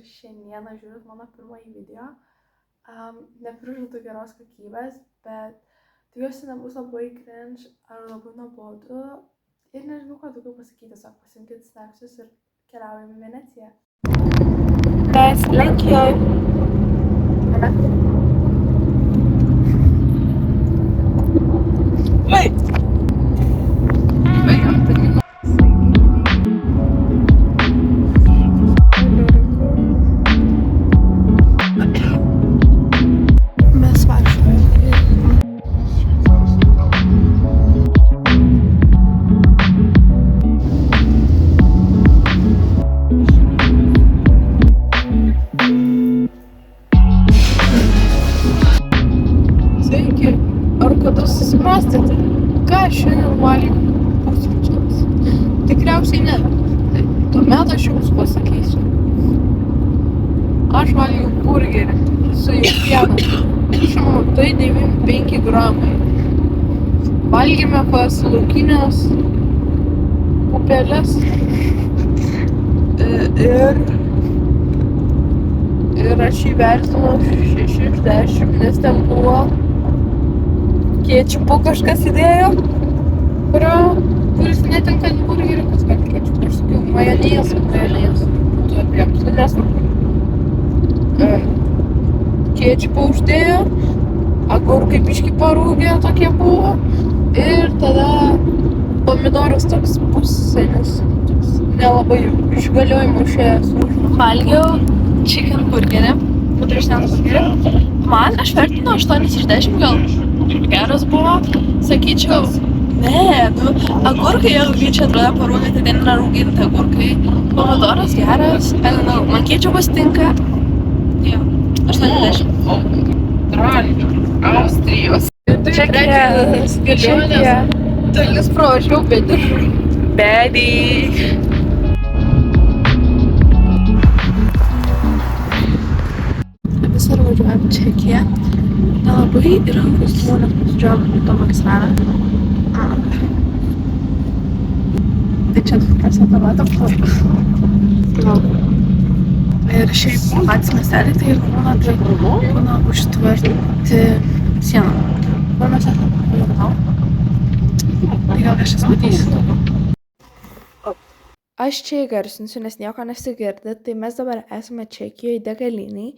šiandieną žiūrit mano pirmąjį video. Neprižadu geros kokybės, bet tikiuosi nebus labai cringe ar labai nuobodu. Ir nežinau, ką daugiau pasakyti, tiesiog pasiimkit snapsus ir keliaujame į Veneciją. Guys, Lenkijoj. Wait! Sveiki, ar kada susimastėte, ką šiandien valgyti pusryčiams? Tikriausiai ne, tai tuomet aš jums pasakysiu. Aš valgiau burgerį su jautiena, tai 95 gramai. Valgėme pas laukinės pupelės ir aš įvertinau 6 iš 10, nes ten buvo kečupo kažkas įdėjo, kuris netinka į burgerį, kas gali kečupo. Aš sakiau, majonės. Tu apriepsi, nesvarbu. Kečupo uždėjo, agurkai biškį parūgė, tokie buvo. Ir tada pomidoras toks pussenis, nelabai išgaliojimo išėjęs. Valgiau chicken burgerį, nutrišinę burgerį. Man aš vertinu 8 iš 10 gal. Geras buvo, sakyčiau, agurkai ilgai čia atrodo parūgę, tai ten yra rūginti agurkai. Pomidoras geras, man kečupas tinka. Jo, 80. Austrijos. Čekija. Dalis pravažiavau, bedik. Visur važiuojam Čekiją. Nelabai yra vaizduoju, nes važiuojam tą magistralę. Tai čia prasė tą vatą. Ir šiaip patys miesteliai tai būna užtverti sieną. Dabar mes esame jau. Tai gal kažkas matysiu. Aš čia įgarsinsiu, nes nieko nesigirdi, tai mes dabar esame Čekijoje degaliniai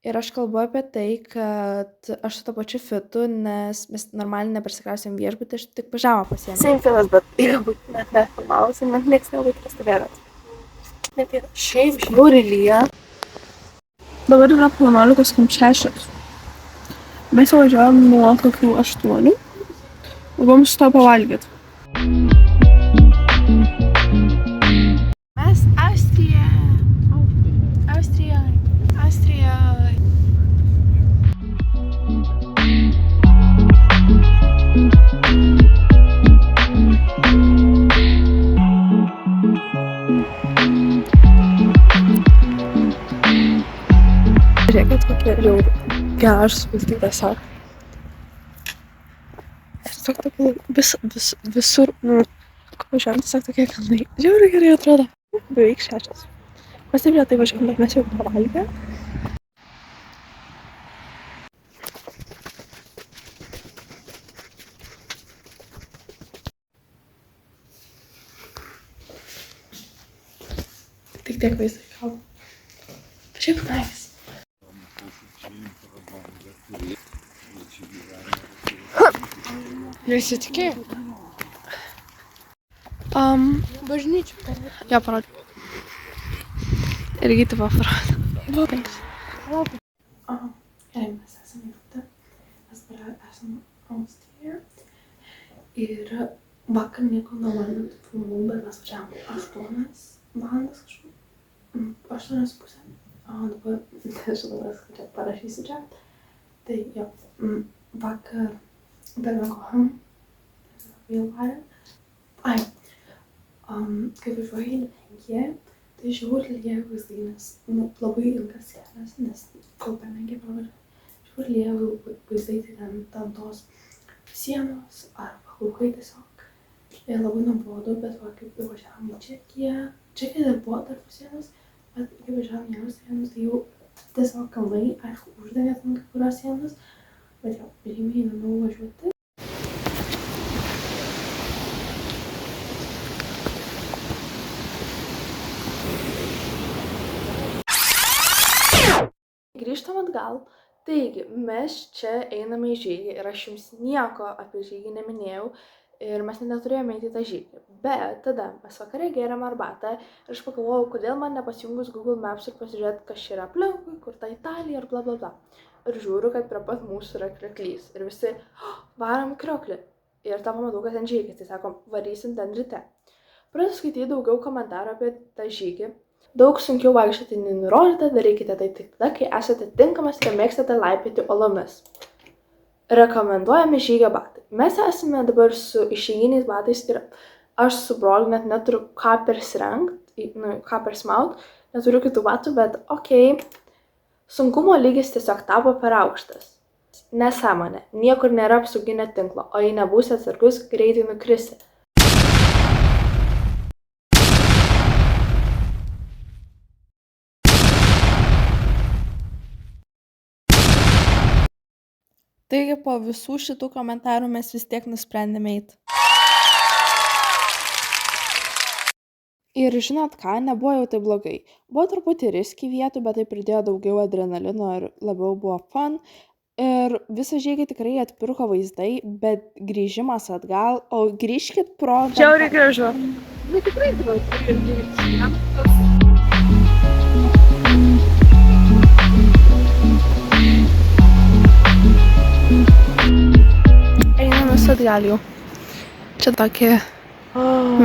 ir aš kalbu apie tai, kad aš su to pačiu fitu, nes mes normaliai neprisikrausėm viešbutį, aš tik pažamą pasiėmė. Same fitas, bet galbūt net nefilmavus ir net nieks nelabai prastovėrės. Net ir šiaip žiauri lyja. Dabar yra 11:06. Mes jau važiuojam nuo kokių 8 ir buvom sustopę pavalgyti. Mes Austrijoje. Žiūrėkit, kokie jau geras vaizdai tiesiog. Tiesiog tokie visur, ko važiuojam, tiesiog tokie kalnai. Žiauriai gerai atrodo. Beveik 6. Mes taip retai važiuojam, bet mes jau pavalgę. Tik tiek vaizdai kalba. Šiaip nice. Nesitikėjau. Bažnyčia. Jo, parodžiu. Irgi taip parodžiu. Gerai, mes esame įvykti. Mes dabar esame Austrijoje. Ir vakar nieko normaliai filmavau, bet mes važiavom 8 valandas kažkur. 8:30. Dabar nežinau, kad čia parašysiu čia. Tai jo, vakar dar mėgojom. Vėlavę. Kai važiuoju į Lenkiją, tai žiauriai lyja vaizdai, nes labai ilgas kelias, nes kol per Lenkiją pravažiuoju. Žiauriai lyja vaizdai, tai ten tos sienos arba laukai tiesiog. Labai nuobodu, bet va, kaip važiavom į Čekiją. Čekija dar buvo tarp sienos, Bet kai važiavom vienos sienos, tai jau tiesiog kalnai, aišku, uždavė tam kai kurios sienos, bet jau žymiai įdomiau važiuoti. Grįžtam atgal. Taigi, mes čia einame į žygį ir aš jums nieko apie žygį neminėjau ir mes neturėjome eiti į tą žygį. Bet tada mes vakare gėrėm arbatą ir aš pagalvojau, kodėl man nepasijungus Google Maps ir pasižiūrėti, kas čia yra aplinkui, kur ta Italija ir bla bla bla. Ir žiūriu, kad prie pat mūsų yra krioklys ir visi varom į krioklį. Ir tą pamatau, kad ten žygis, tai sakom, varysim ten ryte. Pradėjau skaityti daugiau komentarų apie tą žygį. Daug sunkiau vaikščioti nei nurodyta, darykite tai tik tada, kai esate tinkamas ir mėgstate laipioti uolomis. Rekomenduojami žygio batai. Mes esame dabar su išeiginiais batais ir aš su broliu net neturiu ką persirengti, ką persmaut, neturiu kitų batų, bet okei. Sunkumo lygis tiesiog tapo per aukštas. Nesąmonė, niekur nėra apsauginio tinklo, o jei nebūsi atsargus, greitai nukrisi. Taigi po visų šitų komentarų mes vis tiek nusprendėme eiti. Ir žinot ką, nebuvo jau taip blogai. Buvo truputį riski vietų, bet tai pridėjo daugiau adrenalino ir labiau buvo fun. Ir visą žygį tikrai atpirko vaizdai, bet grįžimas atgal, o grįžkit pro... Žiauriai gražu. Nu tikrai gražu. Atgal jau. Čia tokį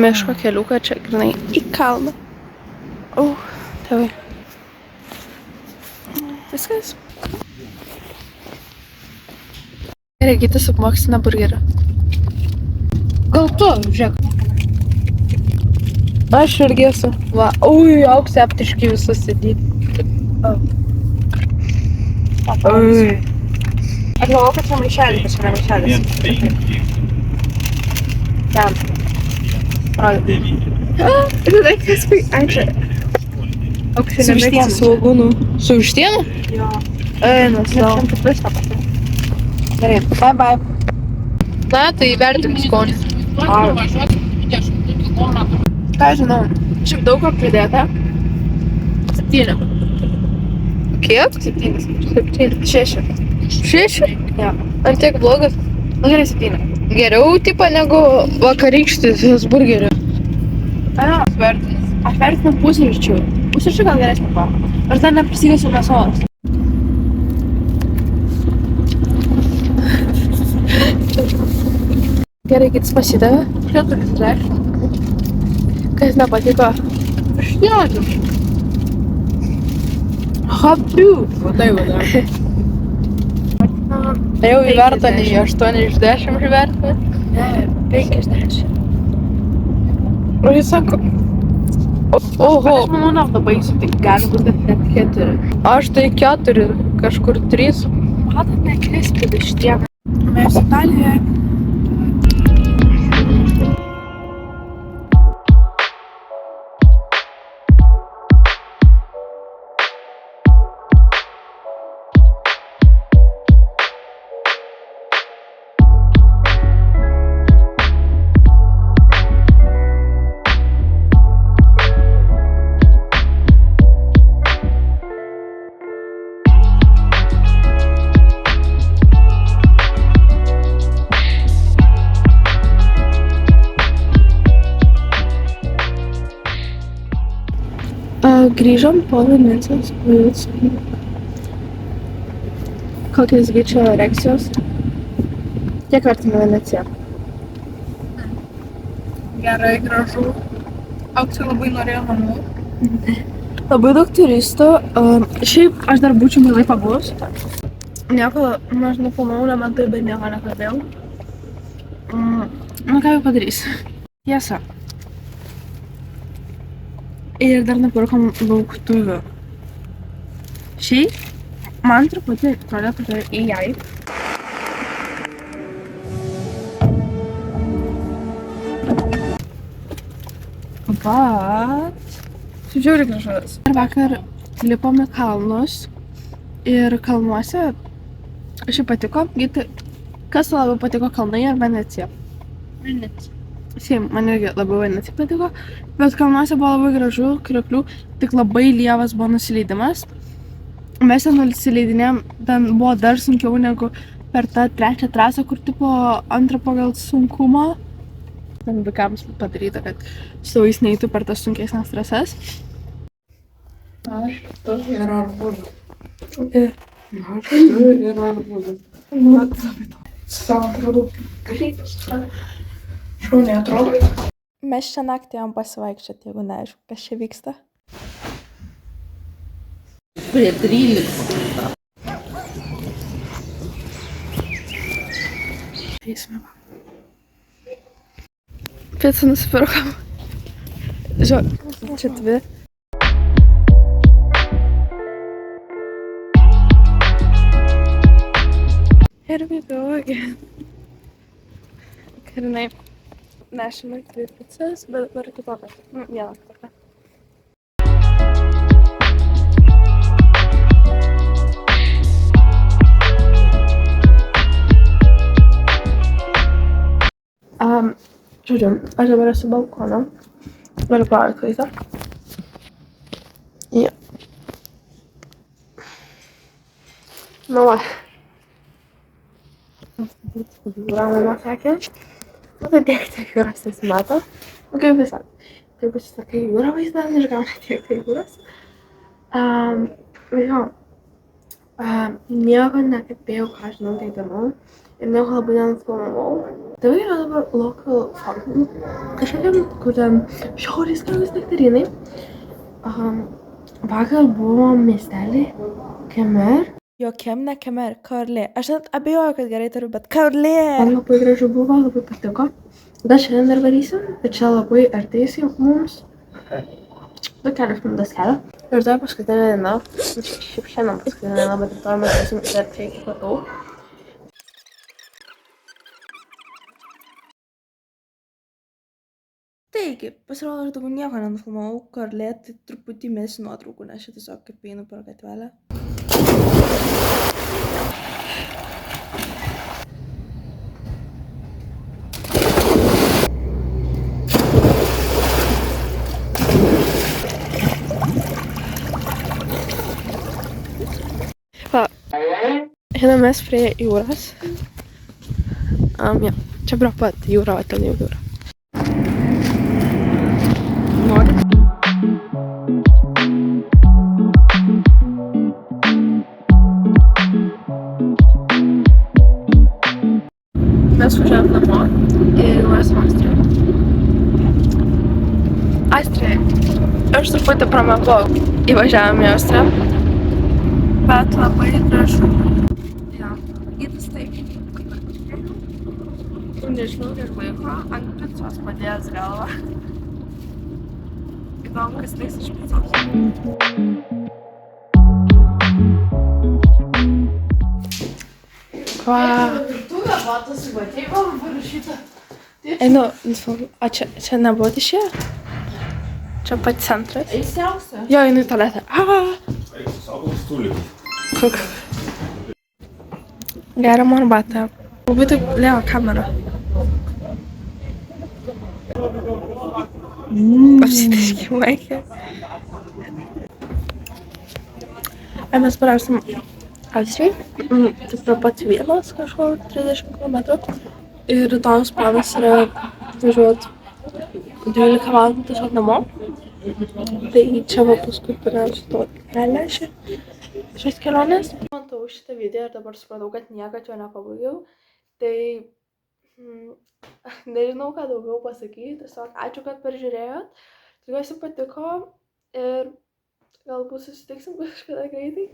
miško keliuką, čia grinai į kalną. Tėvai. Viskas. Reikėtų supmokstinę burgerį. Gal tu, žiūrėk. Aš irgi esu. Va, auksė aptiški visus sėdį. Aš galvoju, kad čia maišelis, bet čia ne maišelis. Ten. Žinai, kas kai... Ačiū. Auksinė mėgti svogūnų. Su vištienu? Jo. Eina, savo. Net taip viską pasakė. Gerai, bye bye. Na, tai vertim skonį. Ką žinau, šiaip daug ko pridėta. 7. Kiek? 7. 6. 6? Jo. Ar tiek blogas? Nu gerai, 7. Geriau tipo negu vakarykštis burgeris. Aš vertinu pusryčių. Pusryčių gal geresnį formą. Aš dar neprisigasiu mėsos. Gerai, kitas pasidavė. 40. Kas nepatiko? Aš nežinau. Habiu. Va tai va. Jau įverta nei 8 iš 10 įverta. Ne, 50. O jis sako... Oho. Aš manau, naftą baigsiu, tai gali būti net 4. Aš tai 4, kažkur 3. Matot, nekliskit iš tiek. Mes Italijoje. Grįžom po Venecijos. Kokios gi čia reakcijos? Kiek vertina Veneciją? Gerai, gražu. Auksė labai norėjo namų. Labai daug turistų. Šiaip aš dar būčiau mielai pabuvus. Nieko, aš nefilmavau, nematau, bet nieko nekalbėjau. Nu ką jau padarysi? Tiesa. Ir dar nupirkom lauktuvių. Šiaip, man truputį atrodė, kad tai į jai. Bet Žiūri gražus. Ir vakar lipom į kalnus ir kalnuose šiaip patiko. Kas labiau patiko, kalnai ar Venecija? Venecija. Sim, man irgi labiau Venecija patiko, bet kalnuose buvo labai gražu, krioklių, tik labai lievas buvo nusileidimas. Mes ten nusileidinėjom, ten buvo dar sunkiau negu per tą trečią trasą, kur tipo antrą pagal sunkumą. Ten vaikams padaryta, kad su tėvais neįtų per tas sunkesnes trasas. Aš tu ir arbūzas. Ir Aš tu ir arbūzas. Sau atrodo greitas. Šauniai atrodo. mes čia naktį ėjom pasivaikščioti, jeigu neaišku, kas čia vyksta. Prie 13. Eisime. Picą nusipirkom. Žiūrėk, čia dvi. Here we go again. Karinai nešime dvi picas, bet dabar kitokią. Vieną kitokią. Žodžiu, aš dabar esu balkoną. Galiu parodyti vaizdą. Jo. Nu va. Jūra mama sakė. Nu tai tiek jūros nesimato. Nu kaip visą. Taip pasisakai jūra vaizdą, išgauna tiek jūros. Jo. Nieko nekapėjau, ką žinau, tai įdomu. Ir nieko labai nenufilmavau. Tai yra dabar local farm. Kažkokiam, kur ten šiaurės karalės nektarinai. Vakar buvo miestelį Kemer. Jokiem ne Kemer, Karlė. Aš net abejoju, kad gerai turiu, bet Karlė. Man labai gražu buvo, labai patiko. Dar šiandien dar varysim, bet čia labai artėjusi mums. Du kelios minutės kelio. Ir dar paskutinė diena. Šiaip šiandien paskutinė diena, bet rytoj mes eisim dar čia iki pietų. Taigi, pasirodo, aš daugiau nieko nenufilmavau, Karlė, tai truputį mėsiu nuotraukų, nes čia tiesiog kaip einu per gatvelę. Va, einam mes prie jūros. Ja, čia prie pat jūra, o ten jau jūra. Mes važiavom namo ir jau esame Austrijoje. Aš truputį pramagau įvažiavom į Austriją, bet labai gražu. Ja, įtas taip. Nežinau, kiek laiko ant picos padėjęs galvą. Įdomu, kas liks iš picos. Virtuvė batas į vatybą parašyta. Einu, o čia nebuvo išėję? Čia pat centras. Eisiausia. Jo, einu į tualetą. Kuk. Geriam arbatą. Labai taip lėva kamera. Apsitaškimai. Mes parasim Austrijai. Taip prie pat Vienos kažkur 30 km. Ir rytojus planas yra važiuoti 12 valandų tiesiog namo. Tai čia va paskui pirmiausia to kelią šios kelionės. Matau šitą video ir dabar supratau, kad niekad jo nepabaigiau. Tai nežinau, ką daugiau pasakyti. Tiesiog ačiū, kad peržiūrėjot. Tikiuosi patiko ir galbūt susitiksim kažkada greitai.